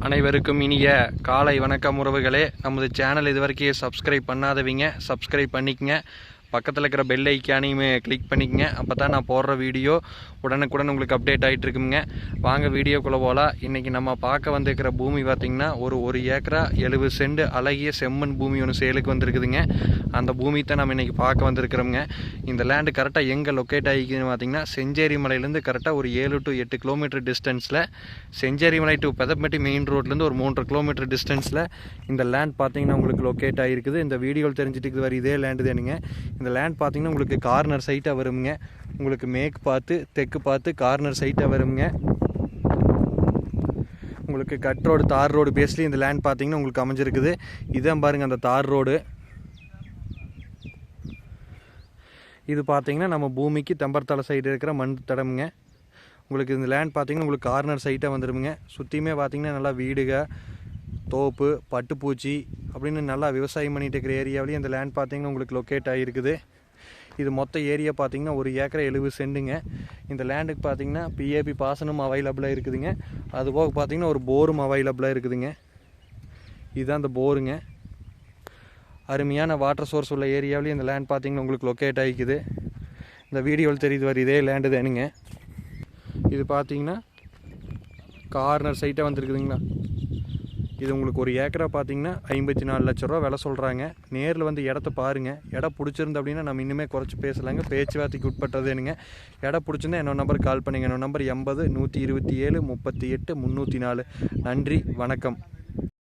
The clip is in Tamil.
அனைவருக்கும் இனிய காலை வணக்கம் உறவுகளே. நமது சேனல் இதுவரைக்கும் சப்ஸ்கிரைப் பண்ணாதவங்க சப்ஸ்கிரைப் பண்ணிக்கங்க. பக்கத்தில் இருக்கிற பெல் ஐக்கானையுமே கிளிக் பண்ணிக்கங்க. அப்போ தான் நான் போடுற வீடியோ உடனுக்குடன் உங்களுக்கு அப்டேட் ஆகிட்டு இருக்குங்க. வாங்க வீடியோக்குள்ளே போகலாம். இன்றைக்கி நம்ம பார்க்க வந்திருக்கிற பூமி பார்த்திங்கன்னா ஒரு ஏக்கரா 70 சென்ட் அழகிய செம்மண் பூமி ஒன்று சேலுக்கு வந்திருக்குதுங்க. அந்த பூமி தான் நம்ம இன்றைக்கி பார்க்க வந்திருக்கிறோங்க. இந்த லேண்டு கரெக்டாக எங்கே லொக்கேட் ஆகிக்குதுன்னு பார்த்திங்கன்னா செஞ்சேரி மலையிலேருந்து கரெக்டாக ஒரு 7 to 8 கிலோமீட்டர் டிஸ்டன்ஸில், செஞ்சேரி மலை டு பெதப்பட்டி மெயின் ரோட்லேருந்து ஒரு 3 கிலோமீட்டர் டிஸ்டன்ஸில் இந்த லேண்ட் பார்த்திங்கன்னா உங்களுக்கு லொக்கேட் ஆகிருக்குது. இந்த வீடியோவில் தெரிஞ்சுட்டு வர இதே லேண்டு தானுங்க. இந்த லேண்ட் பார்த்திங்கன்னா உங்களுக்கு கார்னர் சைட்டாக வருங்க. உங்களுக்கு மேற்கு பார்த்து தெற்கு பார்த்து கார்னர் சைட்டாக வருங்க. உங்களுக்கு கட் ரோடு தார் ரோடு பேஸ்லேயும் இந்த லேண்ட் பார்த்திங்கன்னா உங்களுக்கு அமைஞ்சிருக்குது. இதான் பாருங்கள் அந்த தார் ரோடு. இது பார்த்திங்கன்னா நம்ம பூமிக்கு தெம்பர்த்தலை சைடு இருக்கிற மண் தடமுங்க. உங்களுக்கு இந்த லேண்ட் பார்த்திங்கன்னா உங்களுக்கு கார்னர் சைட்டாக வந்துடுங்க. சுற்றியுமே பார்த்திங்கன்னா நல்லா வீடுக, தோப்பு, பட்டுப்பூச்சி அப்படின்னு நல்லா விவசாயம் பண்ணிகிட்டு இருக்கிற ஏரியாவிலையும் இந்த லேண்ட் பார்த்திங்கன்னா உங்களுக்கு லொக்கேட் ஆகிருக்குது. இது மொத்த ஏரியா பார்த்திங்கன்னா 1 ஏக்கரா 70 சென்ட்டுங்க. இந்த லேண்டுக்கு பார்த்திங்கன்னா பிஏபி பாசனம் அவைலபிளாக இருக்குதுங்க. அதுபோக பார்த்திங்கன்னா ஒரு போரும் அவைலபிளாக இருக்குதுங்க. இதுதான் அந்த போருங்க. அருமையான வாட்டர் சோர்ஸ் உள்ள ஏரியாவிலையும் இந்த லேண்ட் பார்த்திங்கன்னா உங்களுக்கு லொக்கேட் ஆகிக்குது. இந்த வீடியோவில் தெரியுது வர இதே லேண்டு தானுங்க. இது பார்த்திங்கன்னா கார்னர் சைட்டாக வந்துருக்குதுங்களா. இது உங்களுக்கு 1 ஏக்கரா பார்த்திங்கன்னா 54 லட்ச ரூபா விலை சொல்கிறாங்க. நேரில் வந்து இடத்த பாருங்கள். இடம் பிடிச்சிருந்து அப்படின்னா நம்ம இன்னுமே குறைச்சி பேசலாங்க. பேச்சுவார்த்தைக்கு உட்பட்டதுனுங்க. இடம் பிடிச்சிருந்தா என்னோட நம்பர் கால் பண்ணுங்கள். என்னோட நம்பர் 80 127 38 304. நன்றி, வணக்கம்.